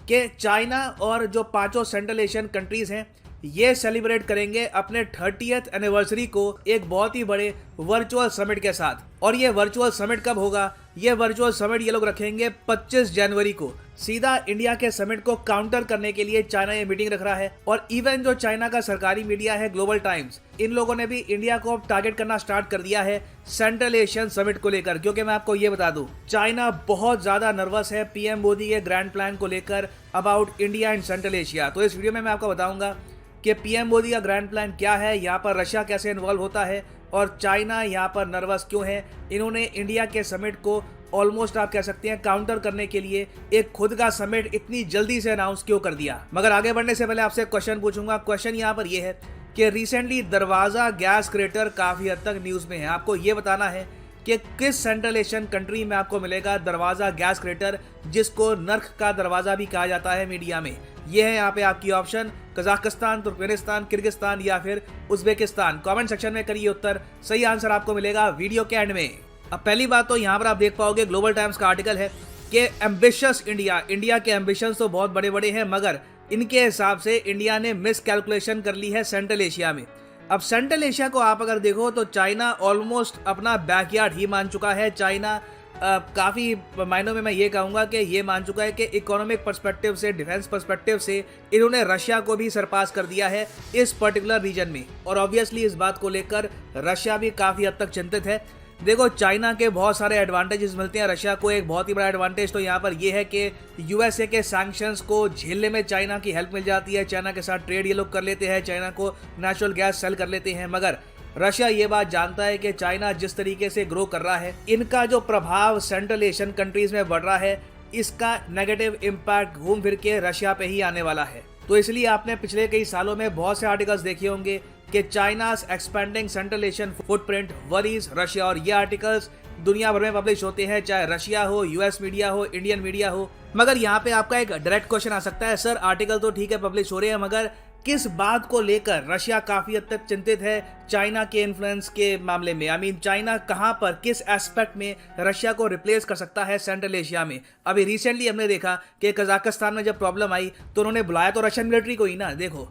कि चाइना और जो पांचों सेंट्रल एशियन कंट्रीज हैं ये सेलिब्रेट करेंगे अपने 30th एनिवर्सरी को एक बहुत ही बड़े वर्चुअल समिट के साथ। और ये वर्चुअल समिट कब होगा? ये वर्चुअल समिट ये लोग रखेंगे 25 जनवरी को। सीधा इंडिया के समिट को काउंटर करने के लिए चाइना ये मीटिंग रख रहा है। और इवन जो चाइना का सरकारी मीडिया है ग्लोबल टाइम्स, इन लोगों ने भी इंडिया को टारगेट करना स्टार्ट कर दिया है सेंट्रल एशियन समिट को लेकर। क्योंकि मैं आपको ये बता दूं, चाइना बहुत ज्यादा नर्वस है पीएम मोदी के ग्रैंड प्लान को लेकर about India and central Asia. तो इस वीडियो में मैं आपको बताऊंगा कि पीएम मोदी का ग्रैंड प्लान क्या है, यहाँ पर रशिया कैसे इन्वॉल्व होता है और चाइना यहाँ पर नर्वस क्यों है। इन्होंने इंडिया के समिट को ऑलमोस्ट आप कह सकते हैं काउंटर करने के लिए एक खुद का समिट इतनी जल्दी से अनाउंस क्यों कर दिया। मगर आगे बढ़ने से पहले आपसे क्वेश्चन पूछूंगा। क्वेश्चन यहाँ पर यह है कि रिसेंटली दरवाजा गैस क्रेटर काफी हद तक न्यूज में है। आपको ये बताना है कि किस सेंट्रल एशियन कंट्री में आपको मिलेगा दरवाजा गैस क्रेटर, जिसको नर्क का दरवाजा भी कहा जाता है मीडिया में। ये है यहाँ पे आपकी ऑप्शन, कजाकिस्तान, तुर्कमेनिस्तान, किर्गिस्तान या फिर उज्बेकिस्तान। कमेंट सेक्शन में करिए उत्तर, सही आंसर आपको मिलेगा वीडियो के एंड में। अब पहली बात तो यहाँ पर आप देख पाओगे ग्लोबल टाइम्स का आर्टिकल है कि एम्बिशियस इंडिया के एम्बिशंस तो बहुत बड़े बड़े हैं, मगर इनके हिसाब से इंडिया ने मिस कैलकुलेशन कर ली है सेंट्रल एशिया में। अब सेंट्रल एशिया को आप अगर देखो तो चाइना ऑलमोस्ट अपना बैकयार्ड ही मान चुका है। चाइना काफ़ी मायनों में मैं ये कहूँगा कि ये मान चुका है कि इकोनॉमिक पर्सपेक्टिव से, डिफेंस पर्सपेक्टिव से इन्होंने रशिया को भी सरपास कर दिया है इस पर्टिकुलर रीजन में। और ऑब्वियसली इस बात को लेकर रशिया भी काफ़ी हद तक चिंतित है। देखो, चाइना के बहुत सारे एडवांटेजेस मिलते हैं रशिया को। एक बहुत ही बड़ा एडवांटेज तो यहाँ पर यह है कि यूएसए के सैंक्शंस को झेलने में चाइना की हेल्प मिल जाती है। चाइना के साथ ट्रेड ये लोग कर लेते हैं, चाइना को नेचुरल गैस सेल कर लेते हैं। मगर रशिया ये बात जानता है कि चाइना जिस तरीके से ग्रो कर रहा है, इनका जो प्रभाव सेंट्रल एशियन कंट्रीज में बढ़ रहा है, इसका नेगेटिव इम्पैक्ट घूम फिर के रशिया पे ही आने वाला है। तो इसलिए आपने पिछले कई सालों में बहुत से आर्टिकल्स देखे होंगे कि चाइना's expanding central Asian footprint worries Russia. और ये आर्टिकल्स दुनिया भर में पब्लिश होते हैं, चाहे रशिया हो, यूएस मीडिया हो, इंडियन मीडिया हो। मगर यहाँ पे आपका एक डायरेक्ट क्वेश्चन आ सकता है, सर आर्टिकल तो ठीक है पब्लिश हो रहे हैं, मगर किस बात को लेकर रशिया काफी हद तक चिंतित है चाइना के इन्फ्लुएंस के मामले में? चाइना कहां पर, किस एस्पेक्ट में रशिया को रिप्लेस कर सकता है सेंट्रल एशिया में? अभी रिसेंटली हमने देखा कि कजाकिस्तान में जब प्रॉब्लम आई तो उन्होंने बुलाया तो रशियन मिलिट्री को ही ना। देखो,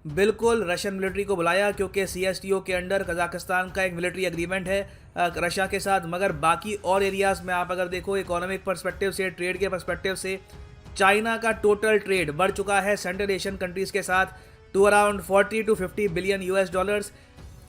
बिल्कुल रशियन मिलिट्री को बुलाया क्योंकि सीएसटीओ के अंडर कजाकिस्तान का एक मिलिट्री एग्रीमेंट है रशिया के साथ। मगर बाकी और एरियाज में आप अगर देखो, इकोनॉमिक पर्सपेक्टिव से, ट्रेड के पर्सपेक्टिव से, चाइना का टोटल ट्रेड बढ़ चुका है सेंट्रल एशियन कंट्रीज के साथ to around 40 to 50 billion US dollars.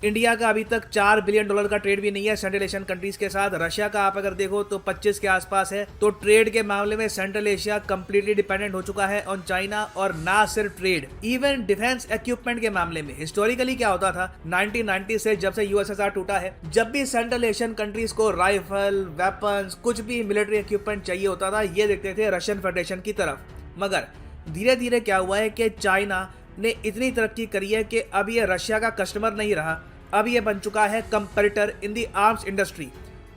India का अभी तक $4 बिलियन का ट्रेड भी नहीं है सेंट्रल एशियन कंट्रीज के साथ। रशिया का आप अगर देखो तो 25 के आसपास है। तो ट्रेड के मामले में सेंट्रल एशिया कंप्लीटली डिपेंडेंट हो चुका है ऑन चाइना। और ना सिर्फ ट्रेड, इवन डिफेंस इक्विपमेंट के मामले में हिस्टोरिकली क्या होता था 1990 से, जब से यूएसएसआर टूटा है, जब भी सेंट्रल एशियन कंट्रीज को राइफल, वेपन्स, कुछ भी मिलिट्री इक्विपमेंट चाहिए होता था, ये देखते थे रशियन फेडरेशन की तरफ। मगर धीरे धीरे क्या हुआ है कि चाइना ने इतनी तरक्की करी है कि अब ये रशिया का कस्टमर नहीं रहा, अब ये बन चुका है कंपेटिटर इन दी आर्म्स इंडस्ट्री।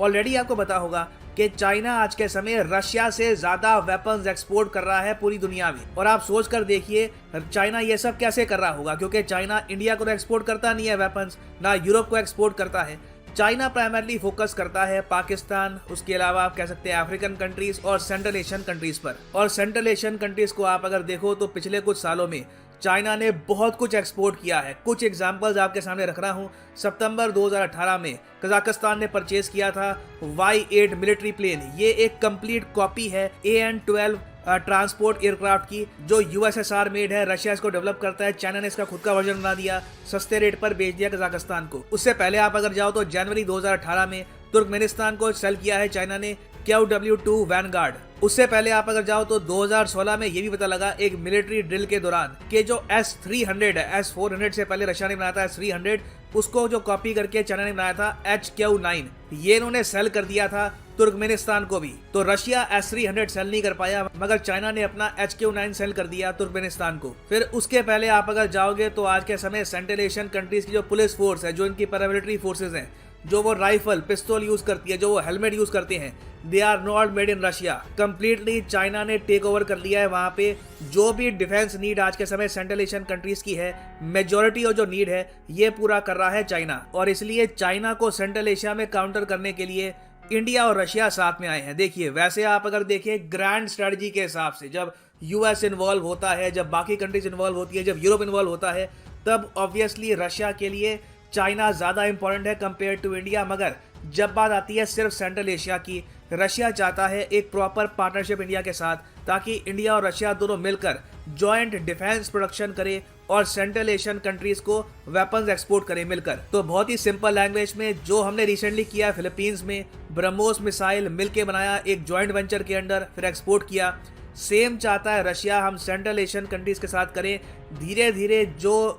ऑलरेडी आपको पता होगा कि चाइना आज के समय रशिया से ज्यादा वेपन्स एक्सपोर्ट कर रहा है पूरी दुनिया में। और आप सोच कर देखिए चाइना ये सब कैसे कर रहा होगा, क्योंकि चाइना इंडिया को तो एक्सपोर्ट करता नहीं है वेपन्स, ना यूरोप को एक्सपोर्ट करता है। चाइना प्राइमरली फोकस करता है पाकिस्तान, उसके अलावा आप कह सकते हैं अफ्रीकन कंट्रीज और सेंट्रल एशियन कंट्रीज पर। और सेंट्रल एशियन कंट्रीज को आप अगर देखो तो पिछले कुछ सालों में चाइना ने बहुत कुछ एक्सपोर्ट किया है। कुछ एग्जांपल्स आपके सामने रख रहा हूं। सितंबर 2018 में कजाकिस्तान ने परचेज किया था Y-8 मिलिट्री प्लेन। ये एक कंप्लीट कॉपी है AN-12 ट्रांसपोर्ट एयरक्राफ्ट की, जो यूएसएसआर मेड है। रशिया इसको डेवलप करता है, चाइना ने इसका खुद का वर्जन बना दिया, सस्ते रेट पर बेच दिया कजाकिस्तान को। उससे पहले आप अगर जाओ तो जनवरी 2018 में तुर्कमेनिस्तान को सेल किया है चाइना ने KW-2 वैनगार्ड। उससे पहले आप अगर जाओ तो 2016 में ये भी पता लगा एक मिलिट्री ड्रिल के दौरान कि जो S-300 है, S-400 से पहले रशिया ने बनाया था S-300, उसको जो कॉपी करके चाइना ने बनाया था HQ-9, ये इन्होंने सेल कर दिया था तुर्कमेनिस्तान को भी। तो रशिया S-300 सेल नहीं कर पाया, मगर चाइना ने अपना HQ-9 सेल कर दिया तुर्कमेनिस्तान को। फिर उसके पहले आप अगर जाओगे तो आज के समय सेंट्रल एशियन कंट्रीज की जो पुलिस फोर्स है, जो इनकी पैरामिलिट्री फोर्सेज हैं, जो वो राइफल, पिस्तौल यूज करती है, जो वो हेलमेट यूज करते हैं, they are not made in Russia. Completely China ने टेक ओवर कर लिया है वहां पे। जो भी डिफेंस नीड आज के समय सेंट्रल एशियन कंट्रीज की है, मेजोरिटी और जो नीड है, ये पूरा कर रहा है चाइना। और इसलिए चाइना को सेंट्रल एशिया में काउंटर करने के लिए इंडिया और रशिया साथ में आए हैं। देखिए, वैसे आप अगर देखिए ग्रैंड स्ट्रेटजी के हिसाब से, जब यूएस इन्वॉल्व होता है, जब बाकी कंट्रीज इन्वॉल्व होती है, जब यूरोप इन्वॉल्व होता है, तब ऑब्वियसली रशिया के लिए चाइना ज़्यादा इंपॉर्टेंट है कंपेयर टू इंडिया। मगर जब बात आती है सिर्फ सेंट्रल एशिया की, रशिया चाहता है एक प्रॉपर पार्टनरशिप इंडिया के साथ, ताकि इंडिया और रशिया दोनों मिलकर जॉइंट डिफेंस प्रोडक्शन करे और सेंट्रल एशियन कंट्रीज को वेपन्स एक्सपोर्ट करें मिलकर। तो बहुत ही सिंपल लैंग्वेज में जो हमने रिसेंटली किया फिलीपींस में, ब्रह्मोस मिसाइल मिलके बनाया एक जॉइंट वेंचर के अंडर, फिर एक्सपोर्ट किया, सेम चाहता है रशिया हम सेंट्रल एशियन कंट्रीज के साथ करें। धीरे धीरे जो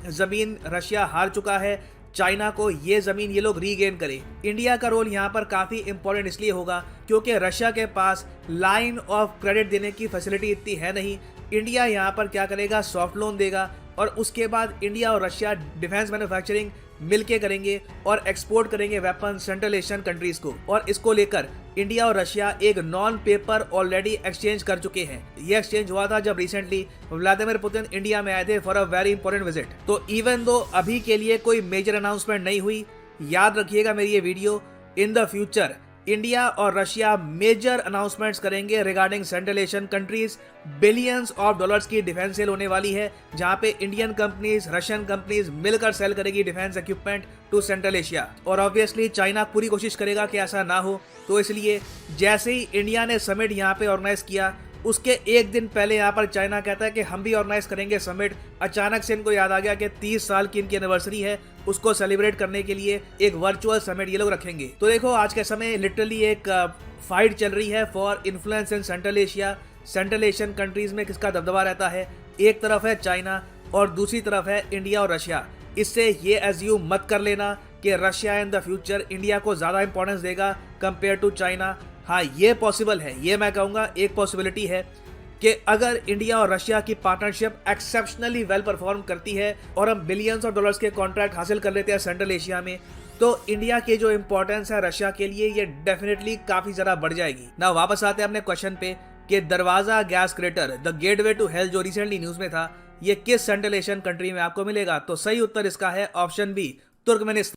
ज़मीन रशिया हार चुका है चाइना को, ये ज़मीन ये लोग रीगेन करें। इंडिया का रोल यहाँ पर काफ़ी इंपॉर्टेंट इसलिए होगा क्योंकि रशिया के पास लाइन ऑफ क्रेडिट देने की फैसिलिटी इतनी है नहीं। इंडिया यहाँ पर क्या करेगा, सॉफ्ट लोन देगा और उसके बाद इंडिया और रशिया डिफेंस मैन्युफैक्चरिंग मिलके करेंगे और एक्सपोर्ट करेंगे वेपन सेंट्रल एशियन कंट्रीज को। और इसको लेकर इंडिया और रशिया एक नॉन पेपर ऑलरेडी एक्सचेंज कर चुके हैं। ये एक्सचेंज हुआ था जब रिसेंटली व्लादिमीर पुतिन इंडिया में आए थे for a very important visit. तो इवन दो अभी के लिए कोई मेजर अनाउंसमेंट नहीं हुई, याद रखिएगा मेरी ये video, in the future India और रशिया मेजर अनाउंसमेंट्स करेंगे regarding central Asian countries. Billions of dollars की डिफेंस सेल होने वाली है, जहां पे इंडियन कंपनीज रशियन कंपनीज मिलकर सेल करेगी defence equipment to central Asia. और ऑब्वियसली चाइना पूरी कोशिश करेगा कि ऐसा ना हो, तो इसलिए जैसे ही इंडिया ने समिट यहाँ पे ऑर्गेनाइज किया, उसके एक दिन पहले यहाँ पर चाइना कहता है कि हम भी ऑर्गेनाइज करेंगे समिट। अचानक से इनको याद आ गया कि 30 साल की इनकी एनिवर्सरी है, उसको सेलिब्रेट करने के लिए एक वर्चुअल समिट ये लोग रखेंगे। तो देखो आज के समय लिटरली एक फाइट चल रही है for influence in central Asia. Central Asian countries में किसका दबदबा रहता है, एक तरफ है चाइना और दूसरी तरफ है इंडिया और रशिया। इससे ये एज्यूम मत कर लेना कि Russia in the future India को ज़्यादा इंपॉर्टेंस देगा कंपेयर टू चाइना। हाँ, ये पॉसिबल है, ये मैं कहूँगा एक पॉसिबिलिटी है कि अगर इंडिया और रशिया की पार्टनरशिप एक्सेप्शनली वेल परफॉर्म करती है और हम बिलियंस ऑफ डॉलर्स के कॉन्ट्रैक्ट हासिल कर लेते हैं सेंट्रल एशिया में, तो इंडिया की जो इंपॉर्टेंस है रशिया के लिए ये डेफिनेटली काफ़ी ज़्यादा बढ़ जाएगी ना। वापस आते हैं अपने क्वेश्चन पे कि Darvaza gas crater the gateway to health जो रिसेंटली न्यूज़ में था, ये किस सेंट्रल एशियन कंट्री में आपको मिलेगा? तो सही उत्तर इसका है ऑप्शन बी, तुर्कमेनिस्तान।